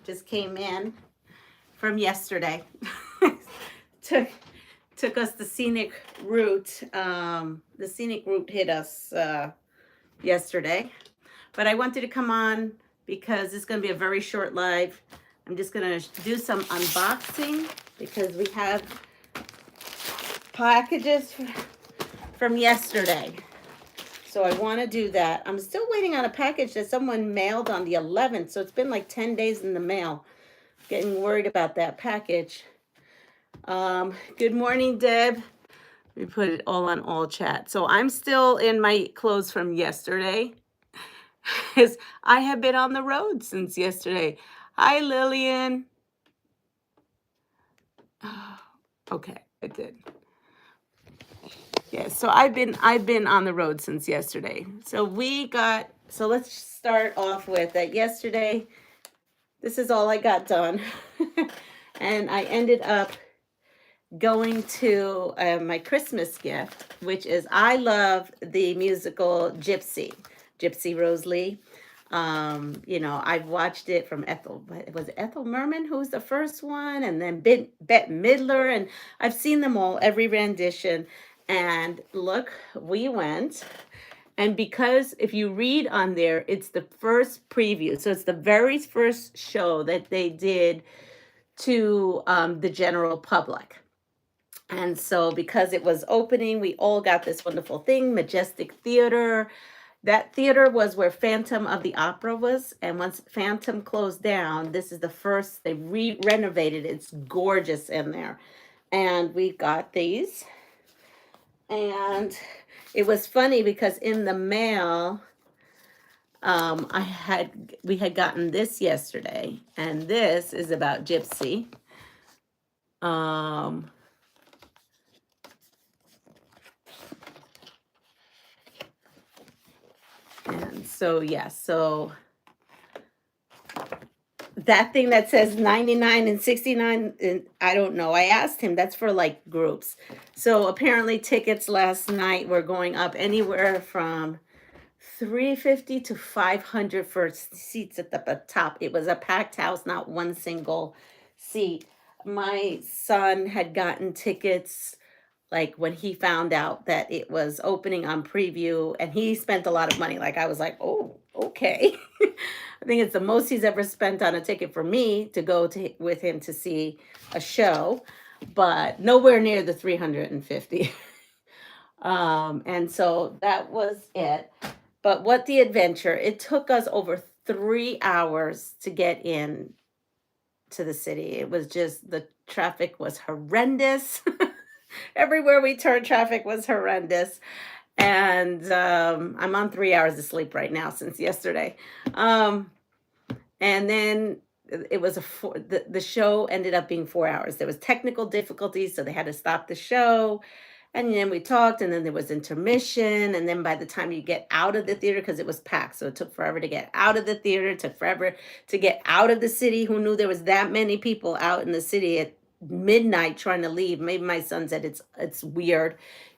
just came in from yesterday. Took us the scenic route. The scenic route hit us yesterday, but I wanted to come on because it's going to be a very short live. I'm just going to do some unboxing because we have packages from yesterday. So I want to do that. I'm still waiting on a package that someone mailed on the 11th. So it's been like 10 days in the mail. Getting worried about that package. Good morning, Deb. We put it all on all chat. So I'm still in my clothes from yesterday. Because I have been on the road since yesterday. Hi, Lillian. Okay, I did. Yeah, so I've been on the road since yesterday. So let's start off with that yesterday. This is all I got done. And I ended up going to my Christmas gift, which is I love the musical Gypsy Rose Lee. I've watched it from was it Ethel Merman who was the first one, and then Bette Midler, and I've seen them all, every rendition. And look, we went, and because if you read on there, it's the first preview, so it's the very first show that they did to the general public. And so because it was opening, we all got this wonderful thing, Majestic Theater. That theater was where Phantom of the Opera was. And once Phantom closed down, this is the first, they renovated. It's gorgeous in there. And we got these. And it was funny because in the mail, we had gotten this yesterday. And this is about Gypsy. And so, yeah, so that thing that says 99 and 69, and I don't know. I asked him, that's for like groups. So apparently tickets last night were going up anywhere from $350 to $500 for seats at the top. It was a packed house, not one single seat. My son had gotten tickets like when he found out that it was opening on preview, and he spent a lot of money. Like I was like, oh, okay. I think it's the most he's ever spent on a ticket for me to go with him to see a show, but nowhere near the 350. And so that was it. But what the adventure, it took us over 3 hours to get in to the city. It was just, the traffic was horrendous. Everywhere we turned, traffic was horrendous. And I'm on 3 hours of sleep right now since yesterday. And then it was the show ended up being 4 hours. There was technical difficulties, so they had to stop the show. And then we talked, and then there was intermission. And then by the time you get out of the theater, because it was packed, so it took forever to get out of the theater, it took forever to get out of the city. Who knew there was that many people out in the city at midnight trying to leave? Maybe my son said it's weird.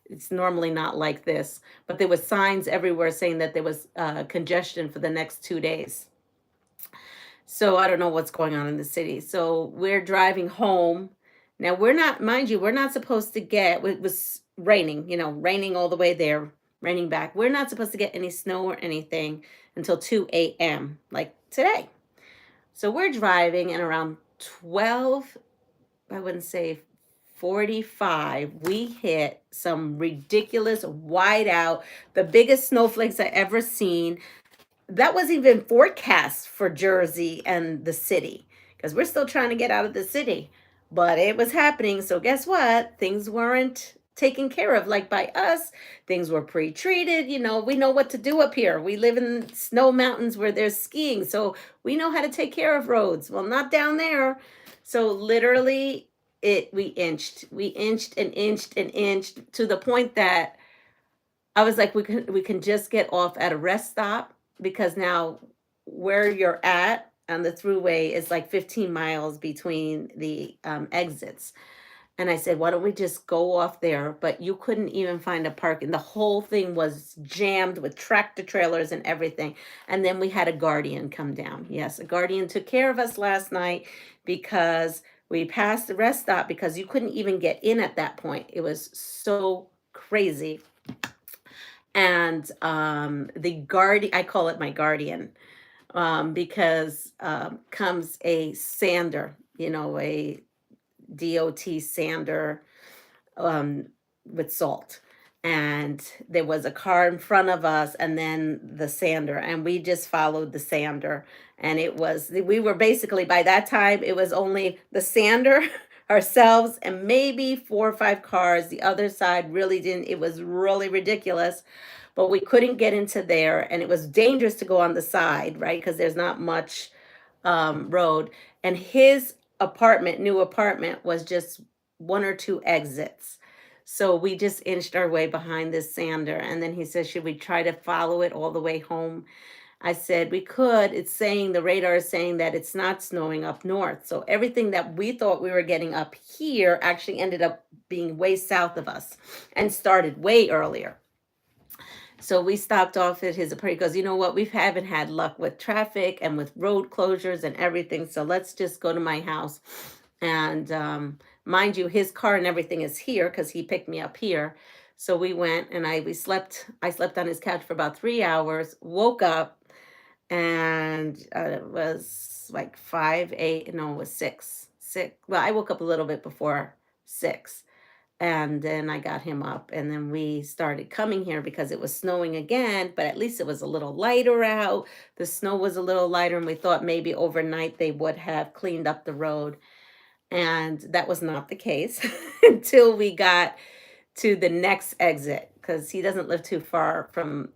It's normally not like this. But there was signs everywhere saying that there was congestion for the next 2 days. So I don't know what's going on in the city. So we're driving home. Now we're not, mind you, we're not supposed to get, it was raining, raining all the way there, raining back. We're not supposed to get any snow or anything until 2 a.m. like today. So we're driving, and around 12, I wouldn't say 45, we hit some ridiculous whiteout, the biggest snowflakes I ever seen. That was even forecast for Jersey and the city, because we're still trying to get out of the city. But it was happening. So guess what? Things weren't taken care of like by us. Things were pre-treated. We know what to do up here. We live in snow mountains where there's skiing. So we know how to take care of roads. Well, not down there. So literally we inched and inched to the point that I was like, we can just get off at a rest stop, because now where you're at on the thruway is like 15 miles between the exits. And I said, why don't we just go off there? But you couldn't even find a parking. The whole thing was jammed with tractor trailers and everything. And then we had a guardian come down. Yes, a guardian took care of us last night because we passed the rest stop because you couldn't even get in at that point. It was so crazy. And the guardian, I call it my guardian, because comes a sander, a DOT sander, with salt. And there was a car in front of us and then the sander, and we just followed the sander. And we were basically, by that time, it was only the sander, ourselves, and maybe 4 or 5 cars. The other side really didn't, it was really ridiculous. But we couldn't get into there, and it was dangerous to go on the side, right? Because there's not much road. And his new apartment, was just 1 or 2 exits. So we just inched our way behind this sander. And then he says, should we try to follow it all the way home? I said, we could. The radar is saying that it's not snowing up north. So everything that we thought we were getting up here actually ended up being way south of us and started way earlier. So we stopped off at his apartment because, you know what, we haven't had luck with traffic and with road closures and everything. So let's just go to my house. And mind you, his car and everything is here because he picked me up here. So we went and I slept on his couch for about 3 hours, woke up, and it was like 5, 8, no, it was 6. Well, I woke up a little bit before 6. And then I got him up, and then we started coming here because it was snowing again, but at least it was a little lighter out. The snow was a little lighter, and we thought maybe overnight they would have cleaned up the road. And that was not the case until we got to the next exit, because he doesn't live too far from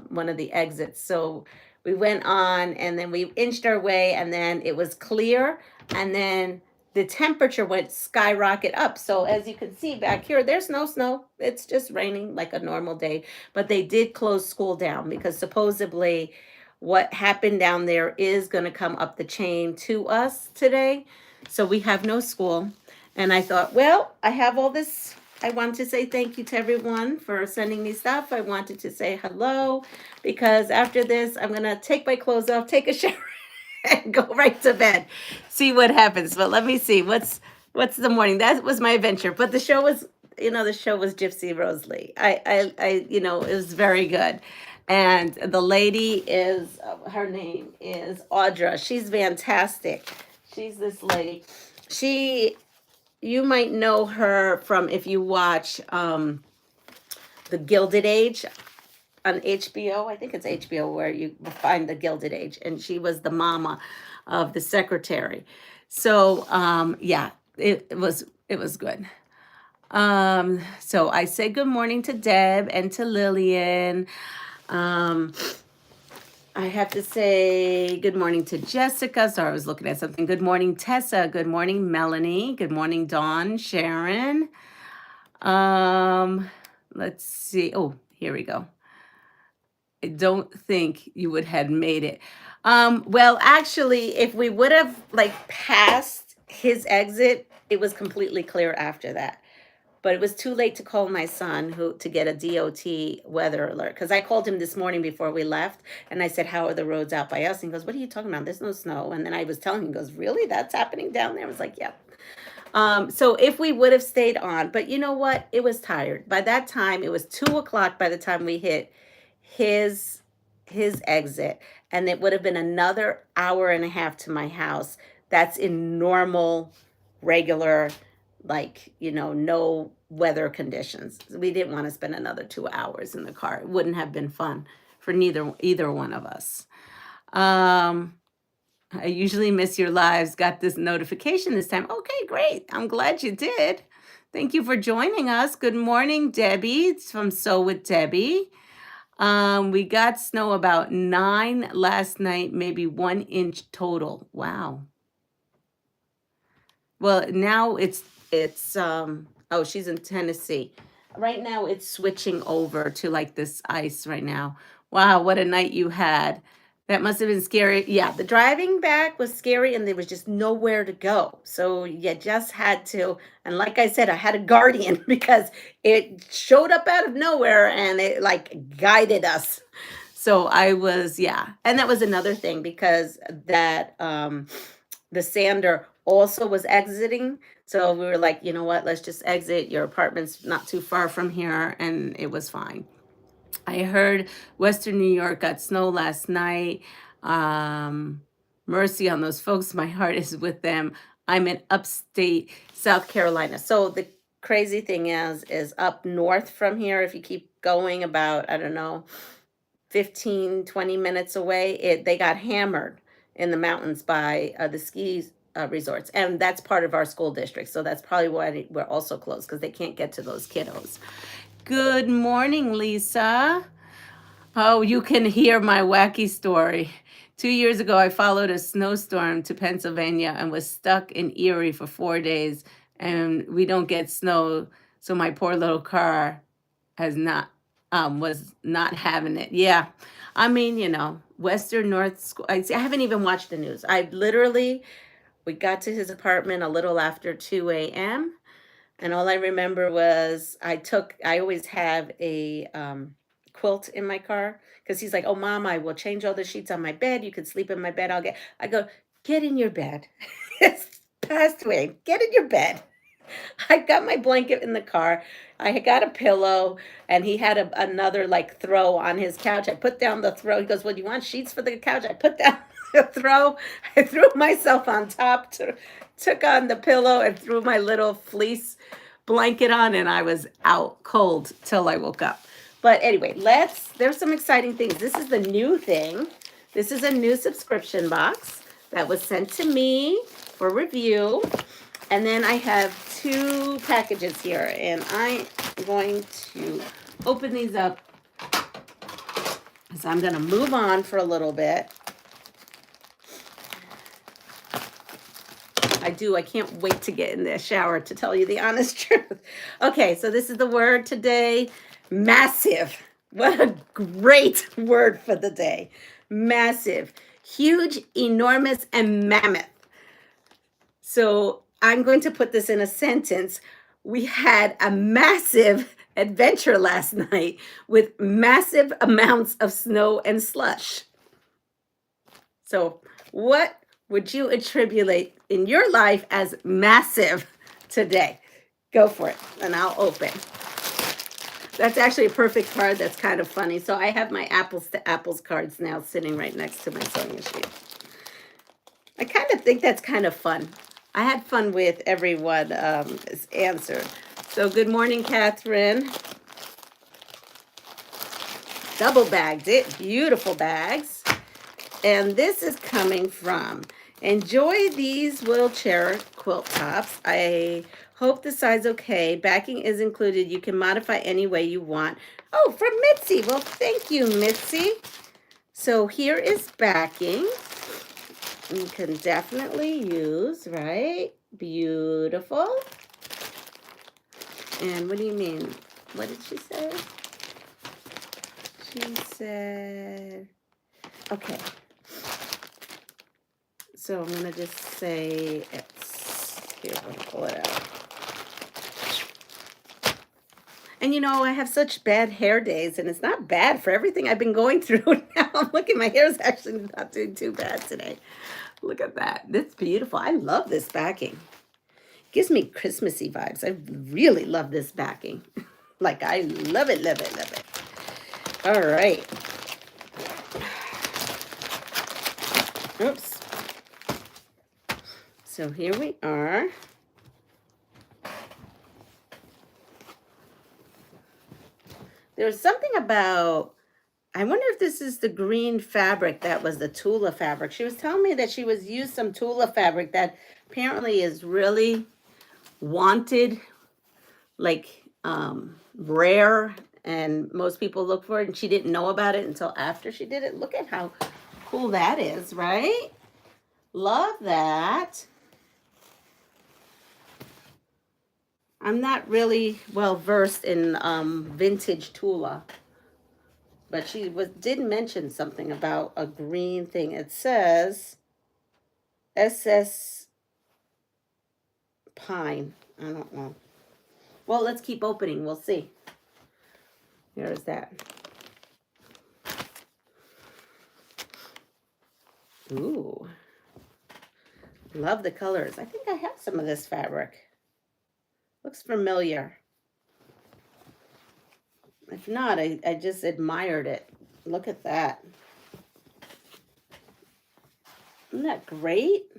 one of the exits. So we went on, and then we inched our way, and then it was clear, and then the temperature went skyrocket up. So as you can see back here, there's no snow. It's just raining like a normal day. But they did close school down because supposedly what happened down there is going to come up the chain to us today. So we have no school. And I thought, well, I have all this. I wanted to say thank you to everyone for sending me stuff. I wanted to say hello because after this, I'm going to take my clothes off, take a shower, and go right to bed. See what happens. But let me see. What's the morning? That was my adventure. But the show was Gypsy Rose Lee. It was very good. And the lady is, her name is Audra. She's fantastic. She's this lady. You might know her from, if you watch The Gilded Age on HBO. I think it's HBO where you find The Gilded Age. And she was the mama of the secretary. So, yeah, it was good. So I say good morning to Deb and to Lillian. I have to say good morning to Jessica. Sorry, I was looking at something. Good morning, Tessa. Good morning, Melanie. Good morning, Dawn, Sharon. Let's see. Oh, here we go. I don't think you would have made it. Well, actually, if we would have passed his exit, it was completely clear after that. But it was too late to call my son to get a DOT weather alert. Because I called him this morning before we left. And I said, how are the roads out by us? And he goes, what are you talking about? There's no snow. And then I was telling him, he goes, really? That's happening down there? I was like, yeah. So if we would have stayed on. But you know what? It was tired. By that time, it was 2 o'clock by the time we hit his exit. And it would have been another hour and a half to my house. That's in normal, regular, no weather conditions. We didn't want to spend another 2 hours in the car. It wouldn't have been fun for either one of us. I usually miss your lives. Got this notification this time. Okay, great. I'm glad you did. Thank you for joining us. Good morning, Debbie. It's from Sew with Debbie. We got snow about 9 last night, maybe 1 inch total. Wow. Well, now it's oh, she's in Tennessee. Right now it's switching over to this ice right now. Wow, what a night you had. That must have been scary. Yeah, the driving back was scary and there was just nowhere to go. So you just had to, and like I said, I had a guardian because it showed up out of nowhere and it like guided us. So I was, yeah. And that was another thing because that the sander also was exiting. So we were like, you know what, let's just exit. Your apartment's not too far from here, and it was fine. I heard Western New York got snow last night. Mercy on those folks. My heart is with them. I'm in upstate South Carolina. So the crazy thing is up north from here, if you keep going about, I don't know, 15, 20 minutes away, they got hammered in the mountains by the ski resorts. And that's part of our school district. So that's probably why we're also closed, because they can't get to those kiddos. Good morning, Lisa. Oh, you can hear my wacky story. 2 years ago, I followed a snowstorm to Pennsylvania and was stuck in Erie for 4 days, and we don't get snow, so my poor little car has not was not having it. Yeah, I mean, Western North School. I haven't even watched the news. We got to his apartment a little after 2 a.m. And all I remember was I always have a quilt in my car because he's like, oh, Mom, I will change all the sheets on my bed. You can sleep in my bed. I go, get in your bed. It's past Wayne. Get in your bed. I got my blanket in the car. I had got a pillow, and he had another like throw on his couch. I put down the throw. He goes, well, do you want sheets for the couch? I put down the throw. I threw myself on top, took on the pillow, and threw my little fleece blanket on, and I was out cold till I woke up. But anyway, there's some exciting things. This is the new thing. This is a new subscription box that was sent to me for review. And then I have 2 packages here, and I'm going to open these up. So I'm going to move on for a little bit. I can't wait to get in the shower, to tell you the honest truth. Okay, so this is the word today, massive. What a great word for the day. Massive, huge, enormous, and mammoth. So I'm going to put this in a sentence. We had a massive adventure last night with massive amounts of snow and slush. So what would you attribute in your life as massive today? Go for it, and I'll open. That's actually a perfect card. That's kind of funny. So I have my apples to apples cards now sitting right next to my sewing machine. I kind of think that's kind of fun. I had fun with everyone answered. So good morning, Catherine. Double bagged it. Beautiful bags. And this is coming from Enjoy These Wheelchair Quilt Tops. I hope the size okay. Backing is included. You can modify any way you want. Oh, from Mitzi. Well, thank you, Mitzi. So here is backing. You can definitely use, right? Beautiful. And what do you mean? What did she say? She said, okay. So I'm going to just say here, I'm going to pull it out. And I have such bad hair days, and it's not bad for everything I've been going through. Now I'm looking, my hair is actually not doing too bad today. Look at that. That's beautiful. I love this backing. Gives me Christmassy vibes. I really love this backing. Like, I love it, love it, love it. All right. Oops. So here we are. There's something about, I wonder if this is the green fabric that was the Tula fabric. She was telling me that she was used some Tula fabric that apparently is really wanted, like rare, and most people look for it, and she didn't know about it until after she did it. Look at how cool that is, right? Love that. I'm not really well versed in vintage Tula, But she did mention something about a green thing. It says SS Pine. I don't know. Well, let's keep opening. We'll see. Here is that. Ooh. Love the colors. I think I have some of this fabric. Looks familiar. If not, I just admired it. Look at that. Isn't that great?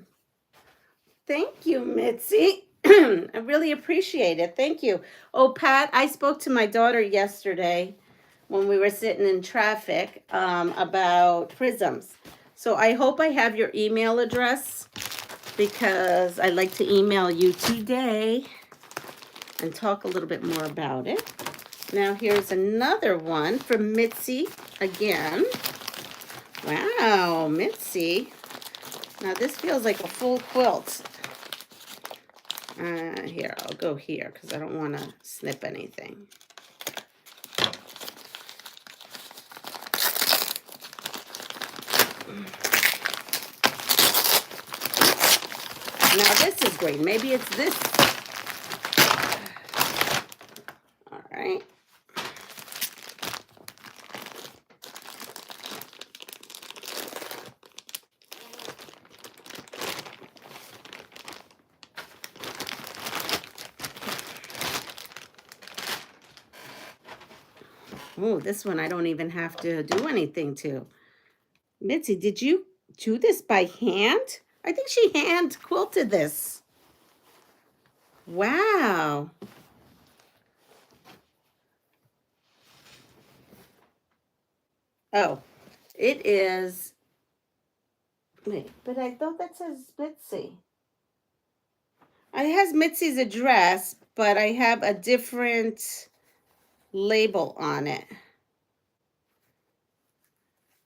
Thank you, Mitzi. I really appreciate it. Thank you. Oh, Pat, I spoke to my daughter yesterday when we were sitting in traffic about prisms. So I hope I have your email address because I'd like to email you today and talk a little bit more about it. Now here's another one from Mitzi again. Wow, Mitzi. Now this feels like a full quilt. Here, I'll go here because I don't want to snip anything. Now this is great. Maybe it's this. All right. Oh, this one I don't even have to do anything to. Mitzi, did you do this by hand? I think she hand quilted this. Wow. Oh, it is. Wait, but I thought that says Mitzi. It has Mitzi's address, but I have a different label on it.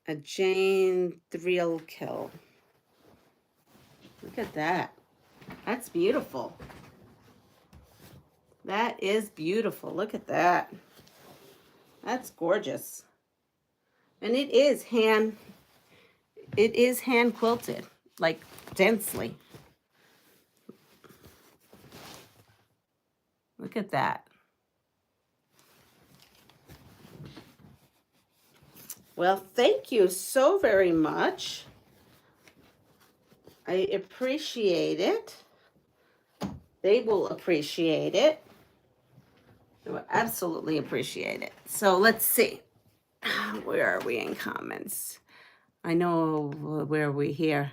A Jane Thrillkill. Look at that. That's beautiful. That is beautiful. Look at that. That's gorgeous. And it is hand quilted, like densely. Look at that. Well, thank you so very much. I appreciate it. They will appreciate it. They will absolutely appreciate it. So let's see. Where are we in comments? I know where we here.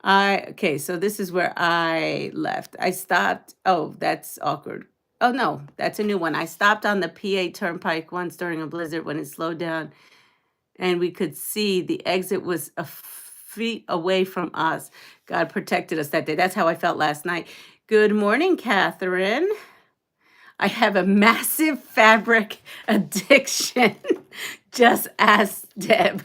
Okay, so this is where I left. I stopped. Oh, that's awkward. Oh no, that's a new one. I stopped on the PA Turnpike once during a blizzard when it slowed down and we could see the exit was a feet away from us. God protected us that day. That's how I felt last night. Good morning, Catherine. I have a massive fabric addiction. Just ask Deb.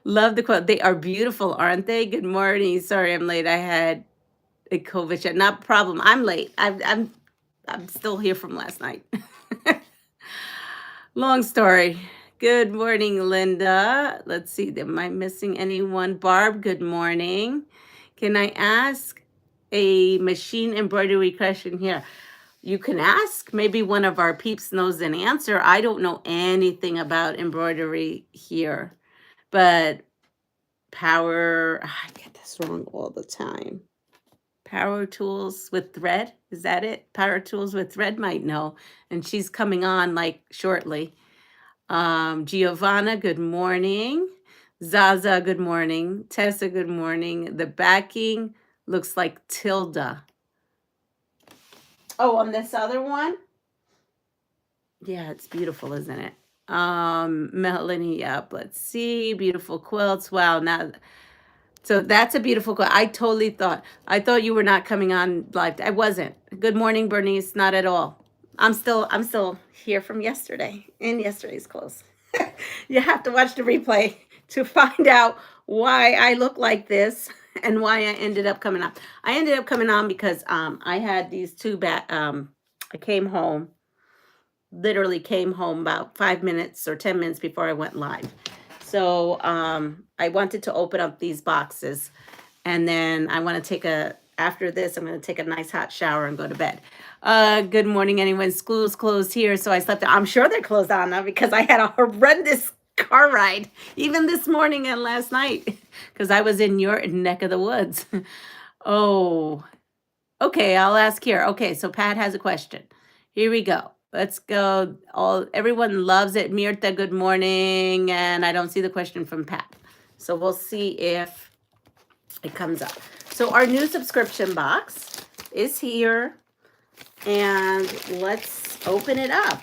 Love the quote. They are beautiful, aren't they? Good morning. Sorry, I'm late. I had a COVID shot. Not a problem. I'm late. I'm still here from last night. Long story. Good morning, Linda. Let's see. Am I missing anyone? Barb, good morning. Can I ask a machine embroidery question here? You can ask. Maybe one of our peeps knows an answer. I don't know anything about embroidery here. But I get this wrong all the time. Power Tools with Thread, is that it? Power Tools with Thread might know. And she's coming on like shortly. Giovanna, good morning. Zaza, good morning. Tessa, good morning. The backing looks like Tilda. Oh, on this other one? Yeah, it's beautiful, isn't it? Melanie, yep, let's see. Beautiful quilts. Wow, now so that's a beautiful quilt. I thought you were not coming on live. I wasn't. Good morning, Bernice. Not at all. I'm still here from yesterday in yesterday's clothes. You have to watch the replay to find out why I look like this and why I ended up coming on. I ended up coming on because I had these two I came home literally came home about 5 minutes or 10 minutes before I went live. So I wanted to open up these boxes, and then I want to take after this, I'm going to take a nice hot shower and go to bed. Good morning, anyone. School's closed here, so I slept. I'm sure they're closed, Anna, because I had a horrendous car ride, even this morning and last night, because I was in your neck of the woods. Oh, okay, I'll ask here. Okay, so Pat has a question. Here we go. Let's go. Everyone loves it. Mirta, good morning. And I don't see the question from Pat. So we'll see if it comes up. So our new subscription box is here. And let's open it up.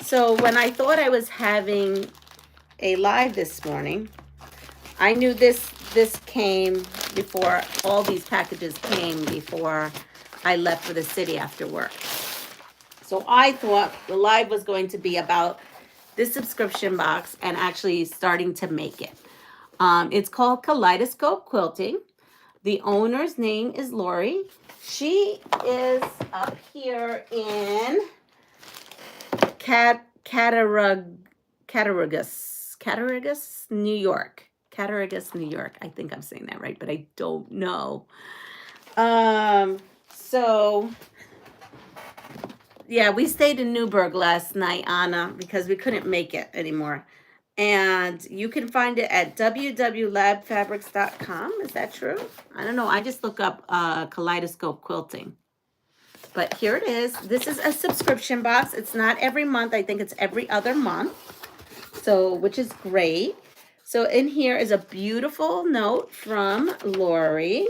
So when I thought I was having a live this morning, I knew this came before all these packages came before I left for the city after work. So I thought the live was going to be about this subscription box and actually starting to make it. It's called Kaleidoscope Quilting. The owner's name is Lori. She is up here in Cattaraugus, New York. Cattaraugus, New York. I think I'm saying that right, but I don't know. So yeah, we stayed in Newburgh last night, Anna, because we couldn't make it anymore. And you can find it at www.labfabrics.com. Is that true? I don't know. I just look up Kaleidoscope Quilting. But here it is. This is a subscription box. It's not every month. I think it's every other month. So, which is great. So in here is a beautiful note from Lori.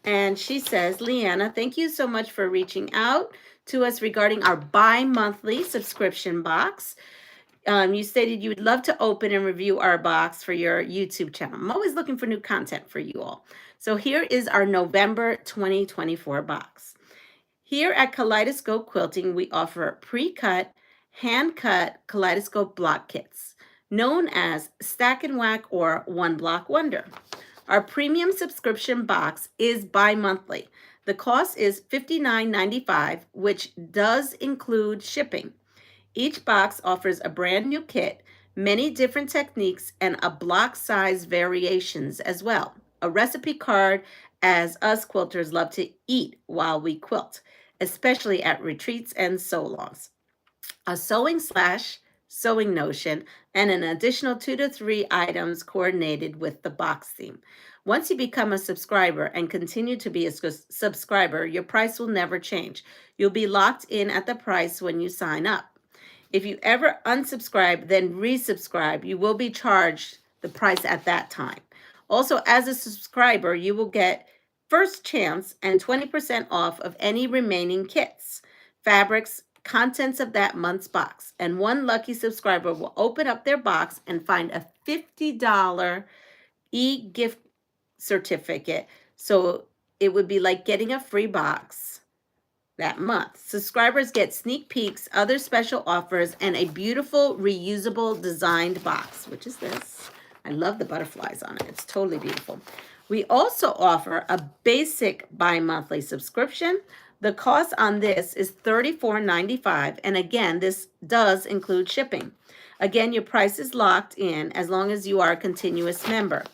And she says, Leanna, thank you so much for reaching out to us regarding our bi-monthly subscription box. You stated you would love to open and review our box for your YouTube channel. I'm always looking for new content for you all. So here is our November 2024 box. Here at Kaleidoscope Quilting, we offer pre-cut, hand-cut kaleidoscope block kits, known as Stack and Whack or One Block Wonder. Our premium subscription box is bi-monthly. The cost is $59.95, which does include shipping. Each box offers a brand new kit, many different techniques, and a block size variations as well. A recipe card, as us quilters love to eat while we quilt, especially at retreats and sew-alongs. A sewing notion, and an additional 2 to 3 items coordinated with the box theme. Once you become a subscriber and continue to be a subscriber, your price will never change. You'll be locked in at the price when you sign up. If you ever unsubscribe, then resubscribe, you will be charged the price at that time. Also, as a subscriber, you will get first chance and 20% off of any remaining kits, fabrics, contents of that month's box. And one lucky subscriber will open up their box and find a $50 e-gift certificate. So it would be like getting a free box that month. Subscribers get sneak peeks, other special offers, and a beautiful reusable designed box, which is this. I love the butterflies on it. It's totally beautiful. We also offer a basic bi-monthly subscription. The cost on this is $34.95, and again, this does include shipping. Again, your price is locked in as long as you are a continuous member.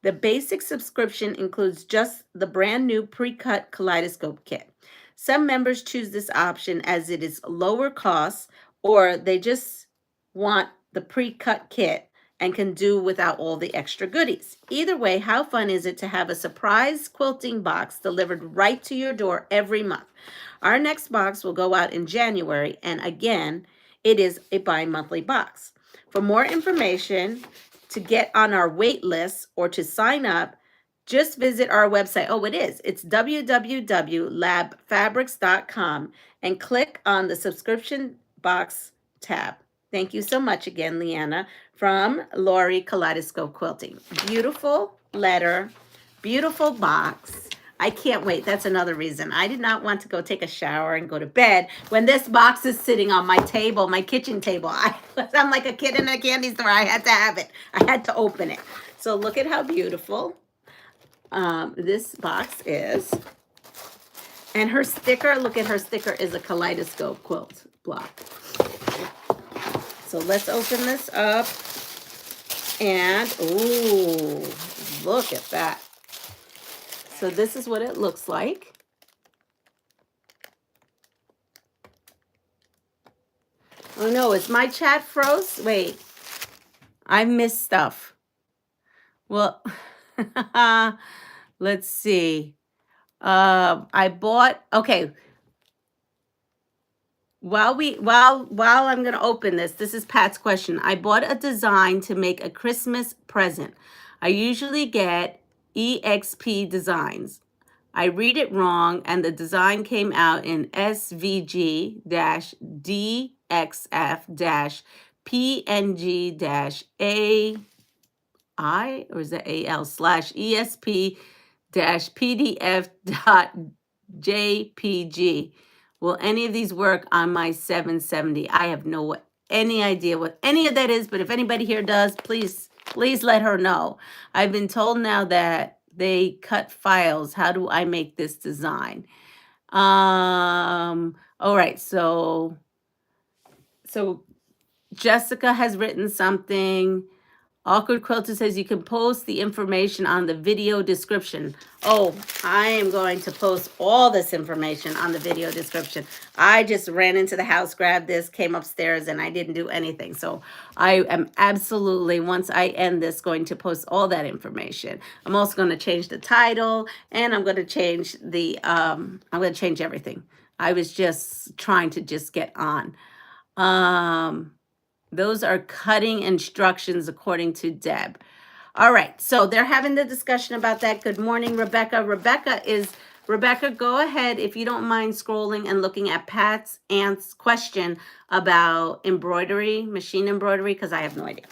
The basic subscription includes just the brand new pre-cut kaleidoscope kit. Some members choose this option as it is lower cost, or they just want the pre-cut kit and can do without all the extra goodies. Either way, how fun is it to have a surprise quilting box delivered right to your door every month? Our next box will go out in January, and again, it is a bi-monthly box. For more information, to get on our wait list or to sign up, just visit our website. Oh, it is. It's www.labfabrics.com and click on the subscription box tab. Thank you so much again, Leanna, from Lori Kaleidoscope Quilting. Beautiful letter, beautiful box. I can't wait. That's another reason. I did not want to go take a shower and go to bed when this box is sitting on my table, my kitchen table. I'm like a kid in a candy store. I had to have it. I had to open it. So look at how beautiful this box is. And her sticker, look at her sticker, is a kaleidoscope quilt. block. So let's open this up. And, ooh, look at that. So this is what it looks like. Oh no, is my chat froze? Wait, I missed stuff. Well, let's see. I bought, okay. While I'm gonna open this, this is Pat's question. I bought a design to make a Christmas present. I usually get EXP designs. I read it wrong, and the design came out in SVG-DXF-PNG-AI, or is that AL /ESP-PDF.jpg. Will any of these work on my 770? I have any idea what any of that is, but if anybody here does, please let her know. I've been told now that they cut files. How do I make this design? All right, so Jessica has written something. Awkward Quilter says you can post the information on the video description. Oh, I am going to post all this information on the video description. I just ran into the house, grabbed this, came upstairs, and I didn't do anything. So I am absolutely, once I end this, going to post all that information. I'm also going to change the title, and I'm going to change the, I'm going to change everything. I was just trying to just get on. Those are cutting instructions according to Deb. All right, so they're having the discussion about that. Good morning, Rebecca. Rebecca, go ahead if you don't mind scrolling and looking at Pat's aunt's question about embroidery, machine embroidery, because I have no idea.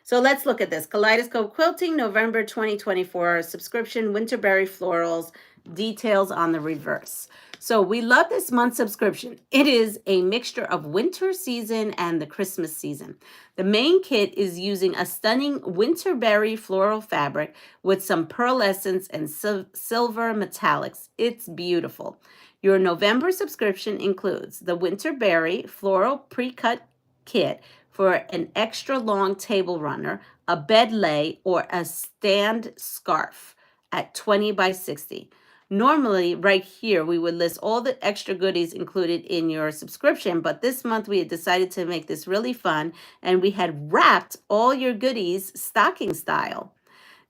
So let's look at this. Kaleidoscope Quilting, November 2024, subscription, Winterberry Florals, details on the reverse. So we love this month's subscription. It is a mixture of winter season and the Christmas season. The main kit is using a stunning Winterberry floral fabric with some pearlescence and silver metallics. It's beautiful. Your November subscription includes the Winterberry floral pre-cut kit for an extra long table runner, a bed lay, or a stand scarf at 20 by 60. Normally, right here, we would list all the extra goodies included in your subscription, but this month we had decided to make this really fun, and we had wrapped all your goodies stocking style,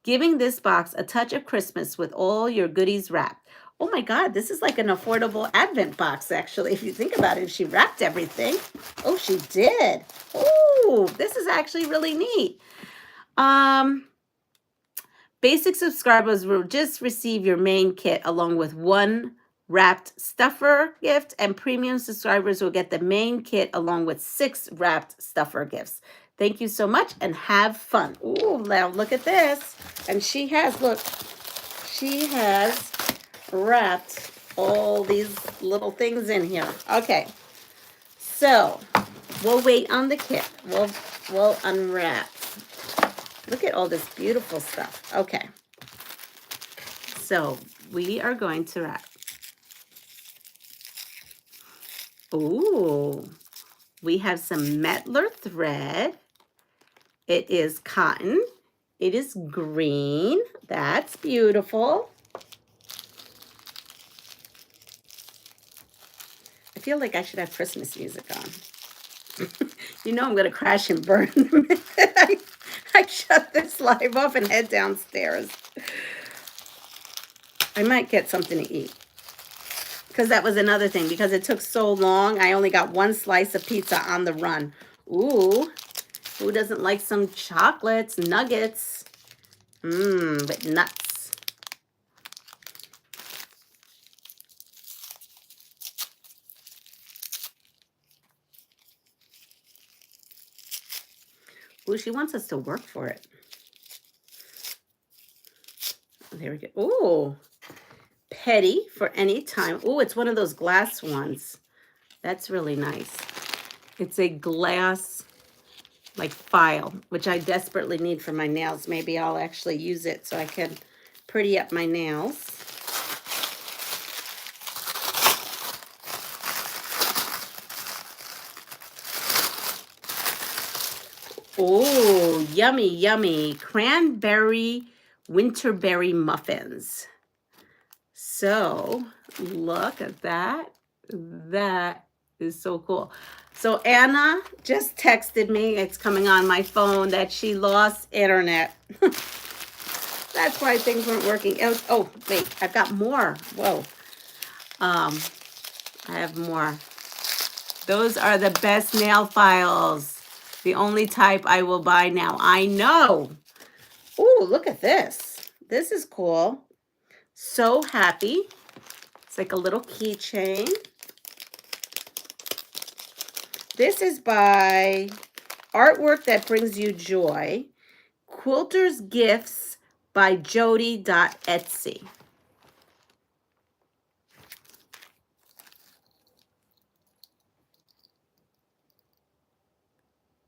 giving this box a touch of Christmas with all your goodies wrapped. Oh my God, this is like an affordable Advent box, actually, if you think about it. She wrapped everything. Oh, she did. Oh, this is actually really neat. Basic subscribers will just receive your main kit along with one wrapped stuffer gift, and premium subscribers will get the main kit along with 6 wrapped stuffer gifts. Thank you so much and have fun. Ooh, now look at this. And she has, look, she has wrapped all these little things in here. Okay, so we'll wait on the kit. We'll unwrap. Look at all this beautiful stuff. Okay. So we are going to wrap. Ooh, we have some Metler thread. It is cotton. It is green. That's beautiful. I feel like I should have Christmas music on. You know I'm going to crash and burn the minute I shut this live off and head downstairs. I might get something to eat. Because that was another thing. Because it took so long, I only got 1 slice of pizza on the run. Ooh. Who doesn't like some chocolates, nuggets? With nuts. Ooh, she wants us to work for it. There we go. Ooh. Petty for any time. Ooh, it's one of those glass ones. That's really nice. It's a glass, like, file, which I desperately need for my nails. Maybe I'll actually use it so I can pretty up my nails. Oh, yummy, yummy. Cranberry winterberry muffins. So look at that. That is so cool. So Anna just texted me, it's coming on my phone, that she lost internet. That's why things weren't working. Oh, wait, I've got more. Whoa. I have more. Those are the best nail files. The only type I will buy now. I know. Ooh, look at this. This is cool. So happy. It's like a little keychain. This is by Artwork That Brings You Joy. Quilter's Gifts by Jody.Etsy.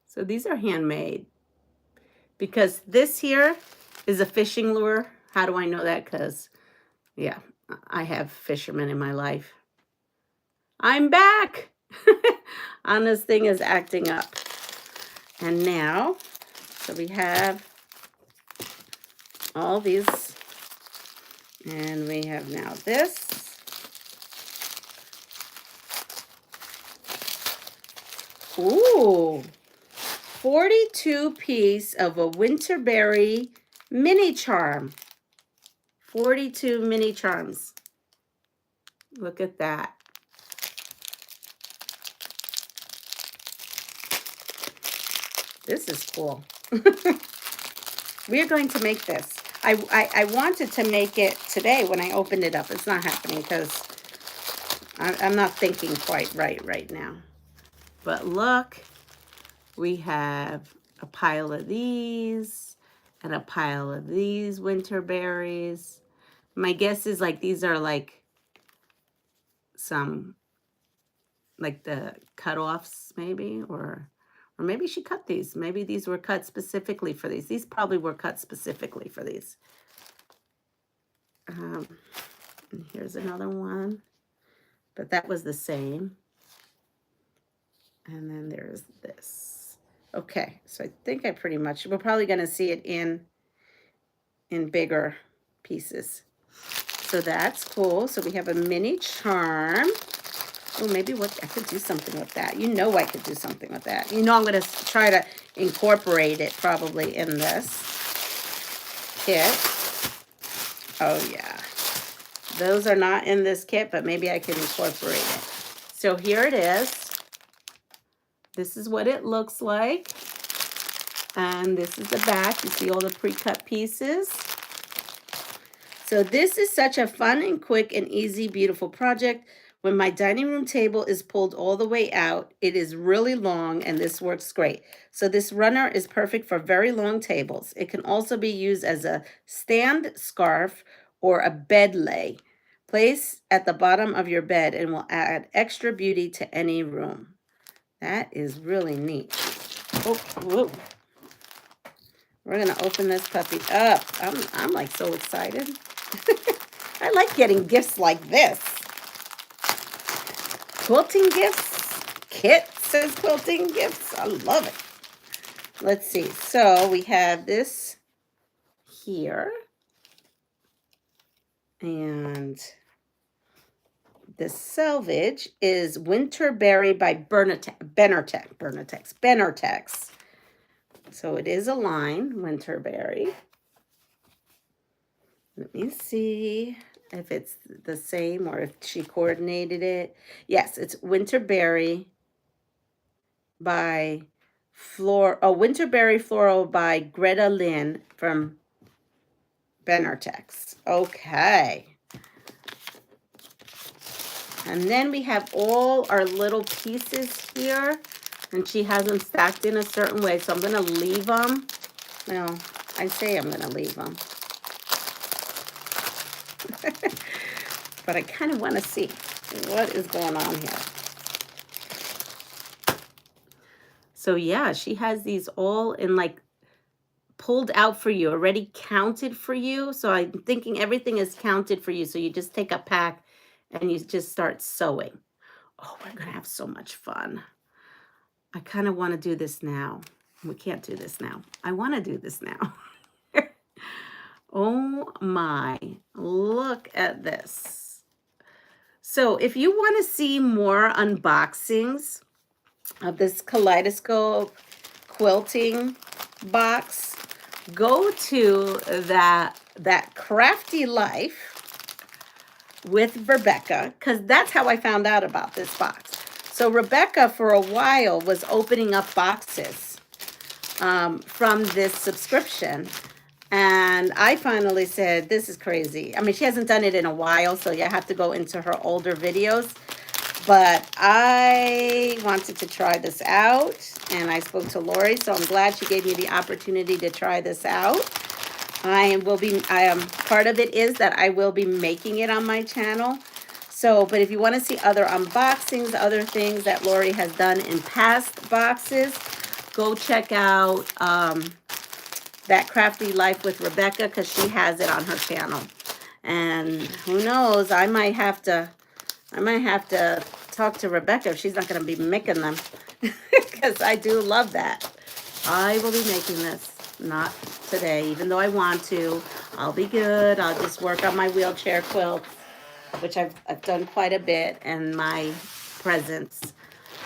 So these are handmade. Because this here is a fishing lure. How do I know that? Because, yeah, I have fishermen in my life. I'm back! Anna's thing is acting up. And now, so we have all these. And we have now this. Ooh, 42 piece of a winterberry mini charm. 42 mini charms. Look at that. This is cool. We are going to make this. I wanted to make it today when I opened it up. It's not happening because I'm not thinking quite right now. But look, we have a pile of these and a pile of these winter berries. My guess is like these are like some, like the cut-offs maybe, or maybe she cut these. Maybe these were cut specifically for these. These probably were cut specifically for these. And here's another one, but that was the same. And then there's this. Okay, so I think I pretty much, we're probably going to see it in bigger pieces. So that's cool. So we have a mini charm. Oh, maybe what I could do something with that. You know I could do something with that. You know I'm going to try to incorporate it probably in this kit. Oh, yeah. Those are not in this kit, but maybe I can incorporate it. So here it is. This is what it looks like. And this is the back. You see all the pre-cut pieces. So this is such a fun and quick and easy, beautiful project. When my dining room table is pulled all the way out, it is really long and this works great. So this runner is perfect for very long tables. It can also be used as a stand scarf or a bed lay. Place at the bottom of your bed and will add extra beauty to any room. That is really neat. Oh, whoa. We're going to open this puppy up. I'm like so excited. I like getting gifts like this. Quilting gifts. Kit says quilting gifts. I love it. Let's see. So we have this here. And the selvage is Winterberry by Benertex. So it is a line, Winterberry. Let me see if it's the same or if she coordinated it. Yes, it's Winterberry by Winterberry Floral by Greta Lynn from Benertex. Okay. And then we have all our little pieces here. And she has them stacked in a certain way. So I'm going to leave them. Well, I say I'm going to leave them. But I kind of want to see what is going on here. So yeah, she has these all in like pulled out for you, already counted for you. So I'm thinking everything is counted for you. So you just take a pack and you just start sewing. Oh, we're going to have so much fun. I kind of want to do this now. We can't do this now. I want to do this now. Oh my, look at this. So if you want to see more unboxings of this Kaleidoscope quilting box, go to that Crafty Life with Rebecca, because that's how I found out about this box. So Rebecca for a while was opening up boxes from this subscription, and I finally said, this is crazy. I mean, she hasn't done it in a while, so you have to go into her older videos. But I wanted to try this out, and I spoke to Lori, so I'm glad she gave me the opportunity to try this out. Part of it is that I will be making it on my channel. So, but if you want to see other unboxings, other things that Lori has done in past boxes, go check out that Crafty Life with Rebecca, because she has it on her channel. And who knows, I might have to talk to Rebecca if she's not going to be making them, because I do love that. I will be making this, not today, even though I want to. I'll be good. I'll just work on my wheelchair quilts, which I've done quite a bit, and my presents.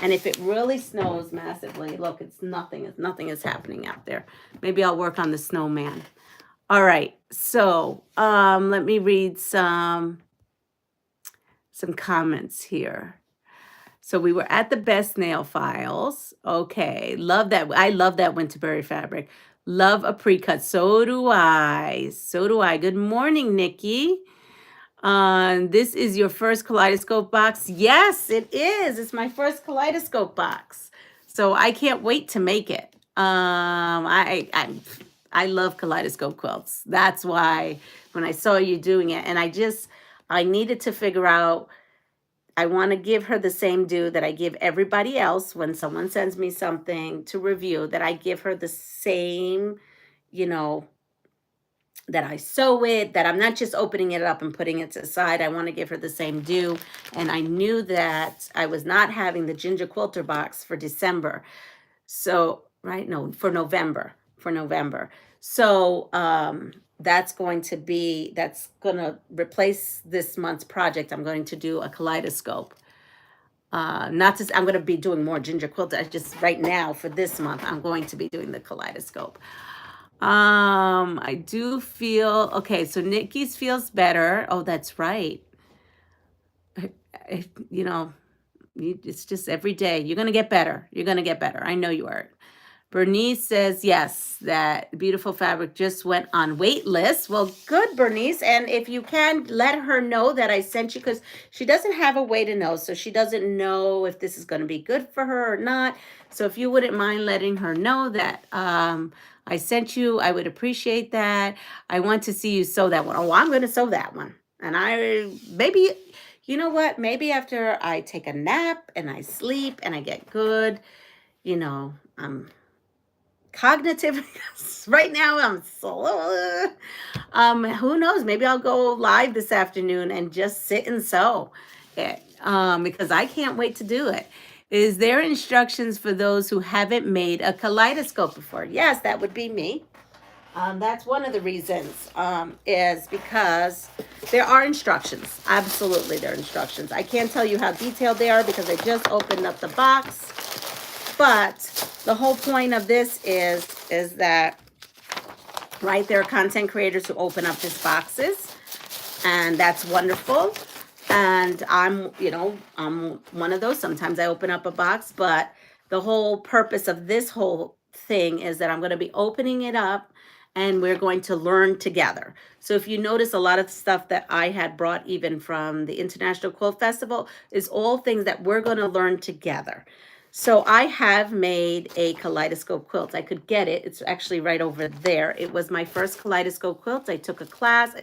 And if it really snows massively, look, nothing is happening out there. Maybe I'll work on the snowman. All right, so let me read some comments here. So we were at the Best Nail Files. Okay, love that. I love that Winterberry fabric. Love a pre-cut. So do I. So do I. Good morning, Nikki. This is your first Kaleidoscope box. Yes, it is. It's my first Kaleidoscope box. So I can't wait to make it. I love Kaleidoscope quilts. That's why when I saw you doing it, and I needed to figure out, I want to give her the same due that I give everybody else when someone sends me something to review, that I give her the same, that I sew it, that I'm not just opening it up and putting it to the side. I want to give her the same due. And I knew that I was not having the Ginger Quilter box for December. So, right? No, for November. So, that's going to replace this month's project. I'm going to do a Kaleidoscope. I'm going to be doing more Ginger Quilter. Right now for this month, I'm going to be doing the Kaleidoscope. I do feel, okay, so Nikki's feels better. Oh, that's right. It's just every day. You're going to get better. I know you are. Bernice says, yes, that beautiful fabric just went on wait list. Well, good, Bernice. And if you can, let her know that I sent you, because she doesn't have a way to know. So she doesn't know if this is going to be good for her or not. So if you wouldn't mind letting her know that I sent you, I would appreciate that. I want to see you sew that one. Oh, I'm going to sew that one. And you know what? Maybe after I take a nap and I sleep and I get good, I'm cognitive. Right now I'm so who knows, maybe I'll go live this afternoon and just sit and sew it, because I can't wait to do it. Is there instructions for those who haven't made a kaleidoscope before? Yes, that would be me. That's one of the reasons, is because there are instructions. Absolutely, there are instructions. I can't tell you how detailed they are because I just opened up the box. But the whole point of this is that, right, there are content creators who open up these boxes, and that's wonderful. And I'm one of those. Sometimes I open up a box, but the whole purpose of this whole thing is that I'm going to be opening it up and we're going to learn together. So if you notice, a lot of stuff that I had brought even from the International Quilt Festival is all things that we're going to learn together. So I have made a kaleidoscope quilt. I could get it. It's actually right over there. It was my first kaleidoscope quilt. I took a class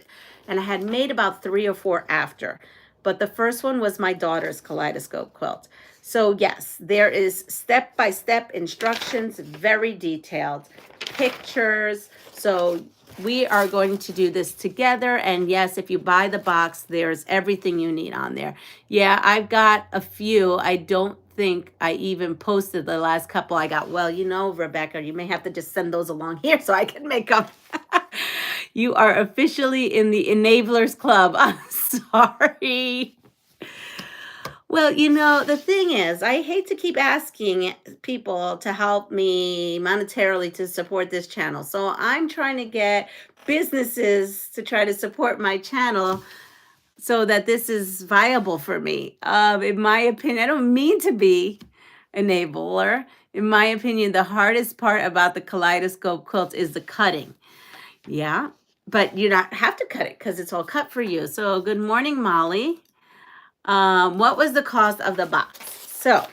and I had made about 3 or 4 after. But the first one was my daughter's kaleidoscope quilt. So yes, there is step-by-step instructions, very detailed, pictures. So we are going to do this together. And yes, if you buy the box, there's everything you need on there. Yeah, I've got a few. I don't think I even posted the last couple I got. Well, you know, Rebecca, you may have to just send those along here so I can make them. You are officially in the Enablers Club. I'm sorry. Well, you know, the thing is, I hate to keep asking people to help me monetarily to support this channel. So I'm trying to get businesses to try to support my channel so that this is viable for me. In my opinion, I don't mean to be enabler. In my opinion, the hardest part about the Kaleidoscope quilt is the cutting. Yeah, but you don't have to cut it because it's all cut for you. So good morning, Molly. What was the cost of the box? So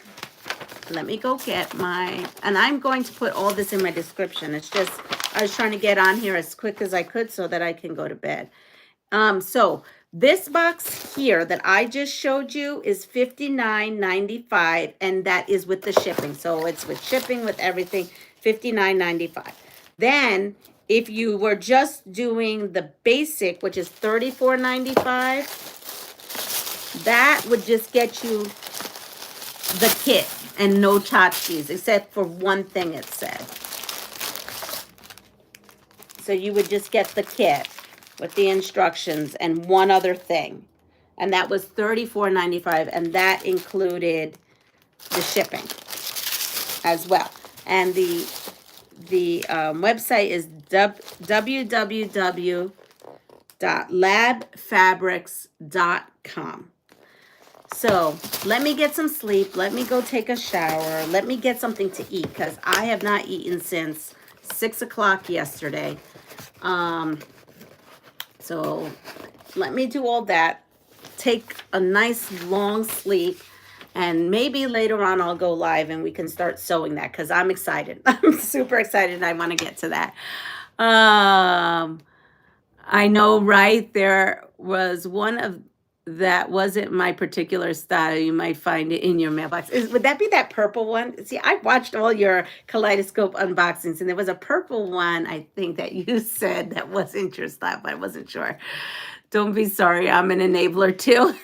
let me go get and I'm going to put all this in my description. It's just, I was trying to get on here as quick as I could so that I can go to bed. So this box here that I just showed you is $59.95, and that is with the shipping. So it's with shipping, with everything, $59.95. Then if you were just doing the basic, which is $34.95, that would just get you the kit and no tchotchkes, except for one thing it said. So you would just get the kit with the instructions and one other thing. And that was $34.95, and that included the shipping as well. And the website is www.labfabrics.com. So let me get some sleep. Let me go take a shower. Let me get something to eat because I have not eaten since 6 o'clock yesterday. So let me do all that, take a nice long sleep, and maybe later on I'll go live and we can start sewing that because I'm excited. I'm super excited and I want to get to that. I know, right? There was one of that wasn't my particular style. You might find it in your mailbox. Would that be that purple one? See, I watched all your Kaleidoscope unboxings, and there was a purple one, I think, that you said that wasn't your style, but I wasn't sure. Don't be sorry. I'm an enabler, too.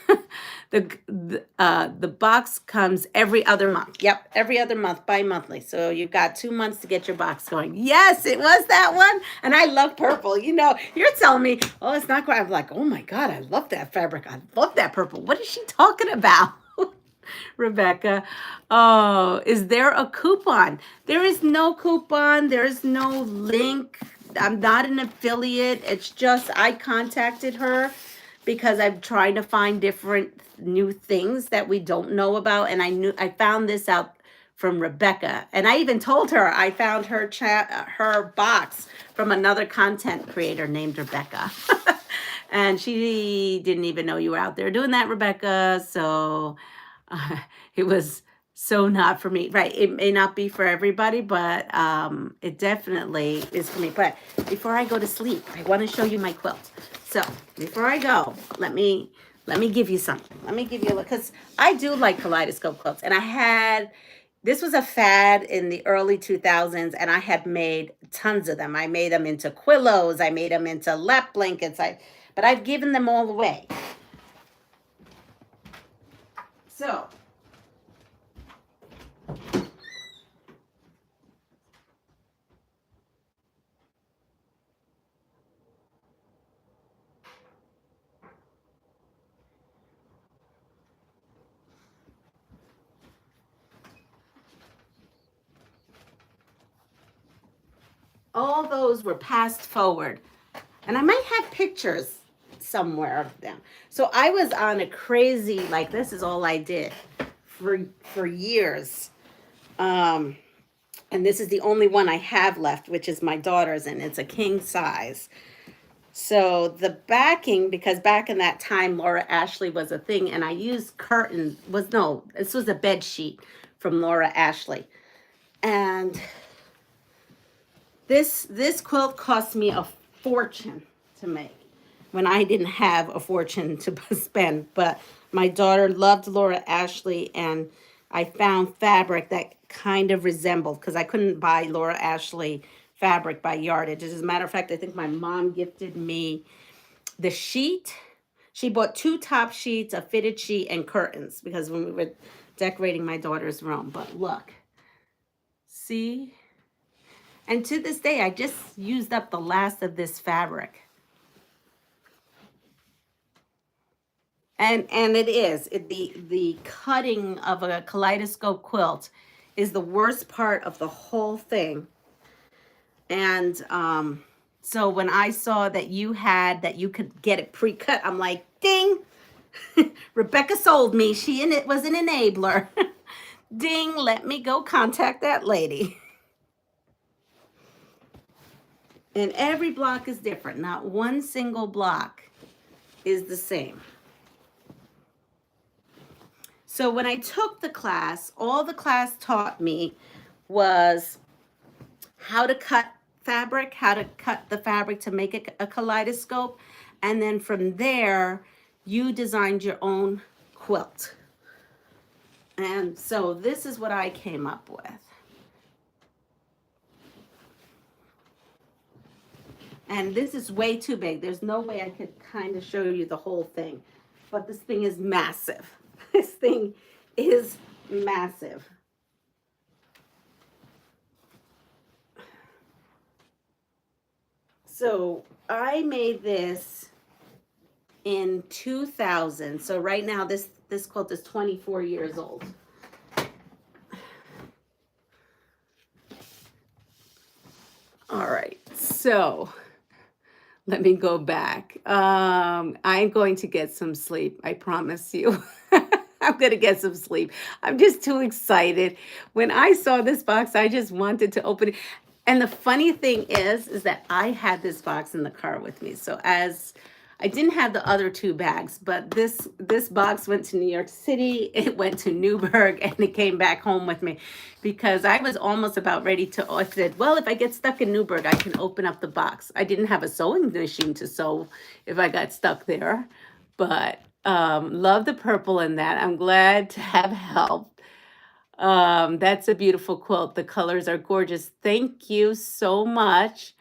The box comes every other month. Yep, every other month, bi-monthly. So you've got 2 months to get your box going. Yes, it was that one. And I love purple. You know, you're telling me, oh, it's not quite. I'm like, oh my God, I love that fabric. I love that purple. What is she talking about? Rebecca. Oh, is there a coupon? There is no coupon. There is no link. I'm not an affiliate. It's just I contacted her because I'm trying to find different new things that we don't know about. And I found this out from Rebecca. And I even told her I found her box from another content creator named Rebecca. And she didn't even know you were out there doing that, Rebecca. So it was so not for me. Right. It may not be for everybody, but it definitely is for me. But before I go to sleep, I want to show you my quilt. So before I go, let me give you something. Let me give you a look, because I do like Kaleidoscope quilts. And this was a fad in the early 2000s, and I had made tons of them. I made them into quillos. I made them into lap blankets. But I've given them all away. So all those were passed forward. And I might have pictures somewhere of them. So I was on a crazy, like, this is all I did for years. And this is the only one I have left, which is my daughter's, and it's a king size. So the backing, because back in that time, Laura Ashley was a thing, and I used this was a bed sheet from Laura Ashley. And this quilt cost me a fortune to make when I didn't have a fortune to spend. But my daughter loved Laura Ashley, and I found fabric that kind of resembled, because I couldn't buy Laura Ashley fabric by yardage. As a matter of fact, I think my mom gifted me the sheet. She bought 2 top sheets, a fitted sheet, and curtains, because when we were decorating my daughter's room. But look, see? And to this day, I just used up the last of this fabric. And it is. The cutting of a kaleidoscope quilt is the worst part of the whole thing. And so when I saw that you could get it pre-cut, I'm like, ding! Rebecca sold me. She was an enabler. Ding, let me go contact that lady. And every block is different. Not one single block is the same. So when I took the class, all the class taught me was how to cut fabric, how to cut the fabric to make it a kaleidoscope. And then from there, you designed your own quilt. And so this is what I came up with. And this is way too big. There's no way I could kind of show you the whole thing. But this thing is massive. This thing is massive. So I made this in 2000. So right now this quilt is 24 years old. All right, so let me go back. I'm going to get some sleep, I promise you. I'm going to get some sleep. I'm just too excited. When I saw this box, I just wanted to open it. And the funny thing is that I had this box in the car with me. So as I didn't have the other two bags, but this box went to New York City, it went to Newburgh, and it came back home with me because I was almost about ready to, I said, well, if I get stuck in Newburgh, I can open up the box. I didn't have a sewing machine to sew if I got stuck there, but love the purple in that. I'm glad to have help. That's a beautiful quilt. The colors are gorgeous. Thank you so much.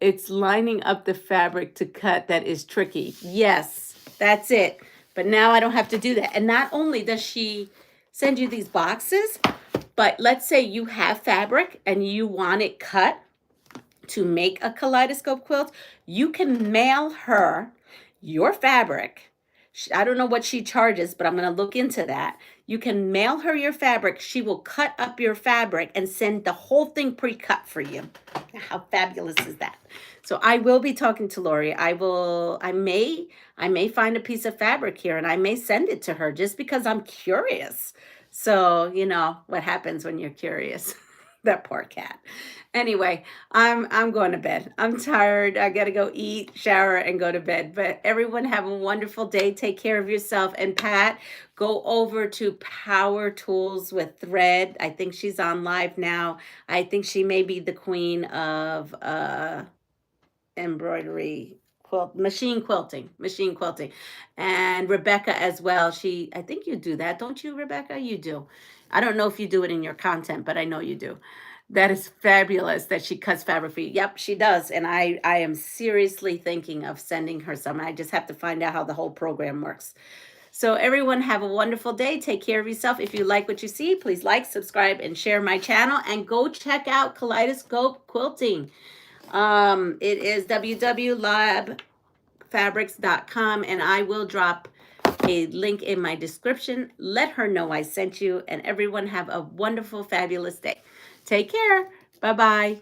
It's lining up the fabric to cut that is tricky. Yes, that's it. But now I don't have to do that. And not only does she send you these boxes, but let's say you have fabric and you want it cut to make a kaleidoscope quilt, you can mail her your fabric. I don't know what she charges, but I'm going to look into that. You can mail her your fabric. She will cut up your fabric and send the whole thing pre-cut for you. How fabulous is that? So I will be talking to Lori. I may find a piece of fabric here and I may send it to her just because I'm curious. So, you know what happens when you're curious. That poor cat. Anyway, I'm going to bed. I'm tired. I got to go eat, shower, and go to bed. But everyone have a wonderful day. Take care of yourself. And Pat, go over to Power Tools with Thread. I think she's on live now. I think she may be the queen of embroidery machine quilting. And Rebecca as well. I think you do that, don't you, Rebecca? You do. I don't know if you do it in your content, but I know you do. That is fabulous that she cuts fabric for you. Yep, she does. And I am seriously thinking of sending her some. I just have to find out how the whole program works. So everyone have a wonderful day. Take care of yourself. If you like what you see, please like, subscribe, and share my channel. And go check out Kaleidoscope Quilting. It is www.labfabrics.com, and I will drop a link in my description. Let her know I sent you, and everyone have a wonderful, fabulous day. Take care. Bye-bye.